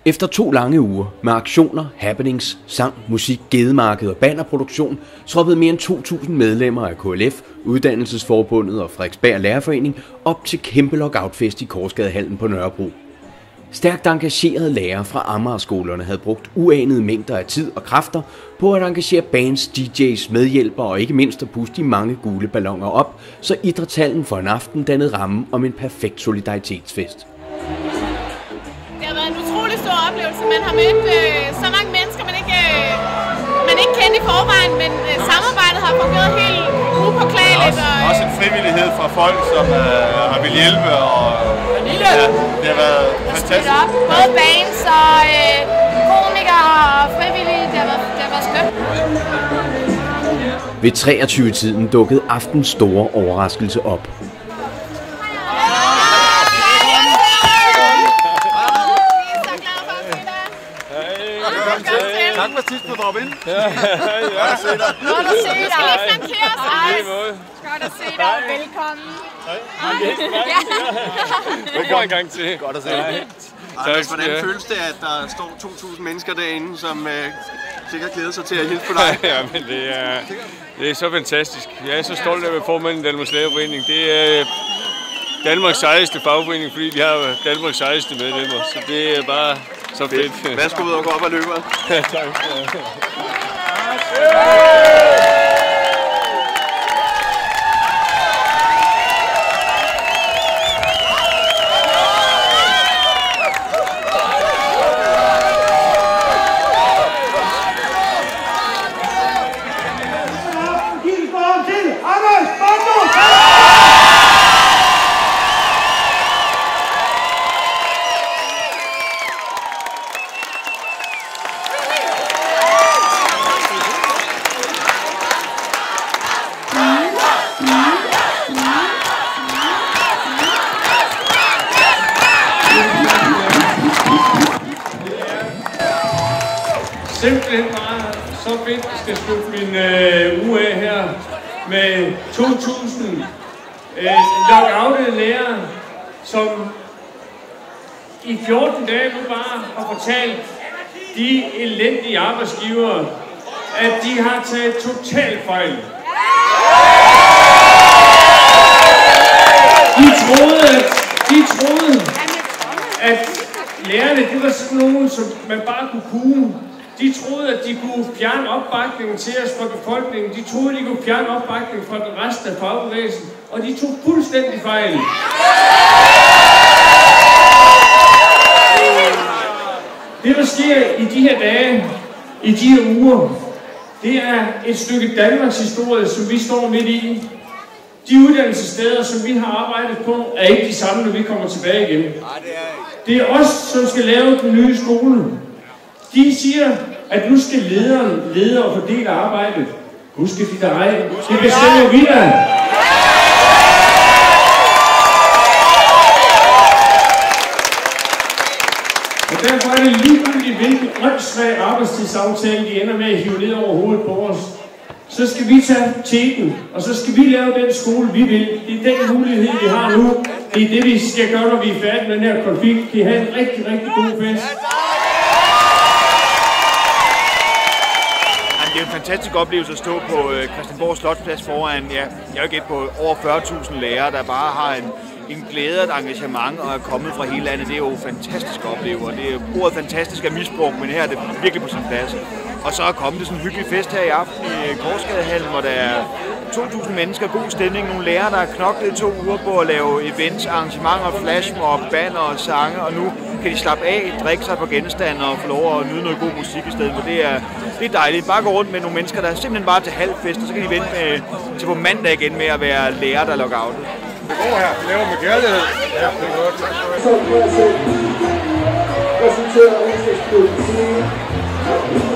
Efter 2 lange uger med aktioner, happenings, sang, musik, gedemarked og bannerproduktion, troppede mere end 2.000 medlemmer af KLF, Uddannelsesforbundet og Frederiksberg Lærerforening op til kæmpe lockoutfest i Korsgadehallen på Nørrebro. Stærkt engagerede lærere fra Amagerskolerne havde brugt uanede mængder af tid og kræfter på at engagere bands, DJ's, medhjælpere og ikke mindst at puste de mange gule balloner op, så idrætshallen for en aften dannede rammen om en perfekt solidaritetsfest. Det har været en utrolig stor oplevelse. Man har mødt så mange mennesker, man ikke kendte i forvejen, men samarbejdet har fungeret helt upåklageligt. Også en frivillighed fra folk, som har vil hjælpe, og det har været fantastisk. Både bands og komikere og frivillige, det har været skønt. Ved 23-tiden dukkede aftens store overraskelse op. Tak for sidst på drop-in. Godt at se dig. Godt at se dig. Skal lige flankere os? Godt at se dig. Velkommen. Velkommen en gang til. Godt at se dig. Anders, hvordan føles det, at der står 2.000 mennesker derinde, som sikkert glæder sig til at hilse på dig? Ja, men det er så fantastisk. Jeg er så stolt af at være formand i Danmarks Lærerforening. Det er Danmarks sejeste fagforening, fordi vi har Danmarks sejeste medlemmer. Så det er bare så fedt. Værsgo ud og gå op og løbe. Tak skal du have. Simpelthen bare så fedt, at skal slutte min uge af her med 2.000 lockoutede lærere, som i 14 dage nu bare har fortalt de elendige arbejdsgivere, at de har taget totalt fejl. De troede, at lærerne, det var sådan nogen, som man bare kunne kuge. De troede, at de kunne fjerne opbakningen til os fra befolkningen. De troede, at de kunne fjerne opbakningen fra den resten af fagbevægelsen. Og de tog fuldstændig fejl. Det, der sker i de her dage, i de her uger, det er et stykke Danmarks historie, som vi står midt i. De uddannelsessteder, som vi har arbejdet på, er ikke de samme, når vi kommer tilbage igen. Det er os, som skal lave den nye skole. De siger, at nu skal lederen lede og fordele arbejdet. Husk de der ej. Det bestemmer vi da. Og derfor er det ligegyldigt, hvilken åndssvag arbejdstidsaftale de ender med at hive ned over hovedet på os. Så skal vi tage teten, og så skal vi lave den skole, vi vil. Det er den mulighed, vi har nu. Det er det, vi skal gøre, når vi er færdige med den her konflikt. Kan I have en rigtig, rigtig god fest. Det er en fantastisk oplevelse at stå på Christiansborg Slotsplads foran, jeg vil gætte på over 40.000 lærere, der bare har en glæde og et engagement og er kommet fra hele landet. Det er jo fantastisk at opleve, og det er ordet fantastisk af misbrug, men her er det virkelig på sin plads. Og så er kommet det sådan en hyggelig fest her i aften i Korsgadehallen, hvor der er 2.000 mennesker, god stemning, nogle lærere, der har knoklet i 2 uger på at lave events, arrangementer, flashmob, banner og sange, og nu kan de slappe af, drikke sig på genstande og få lov at nyde noget god musik i stedet, for det er dejligt. Bare gå rundt med nogle mennesker, der er simpelthen bare til halv fest, og så kan de vente til på mandag igen med at være lærer, der er lockoutet. Det går her, vi laver med kærlighed. Ja, det er godt. Tak for det.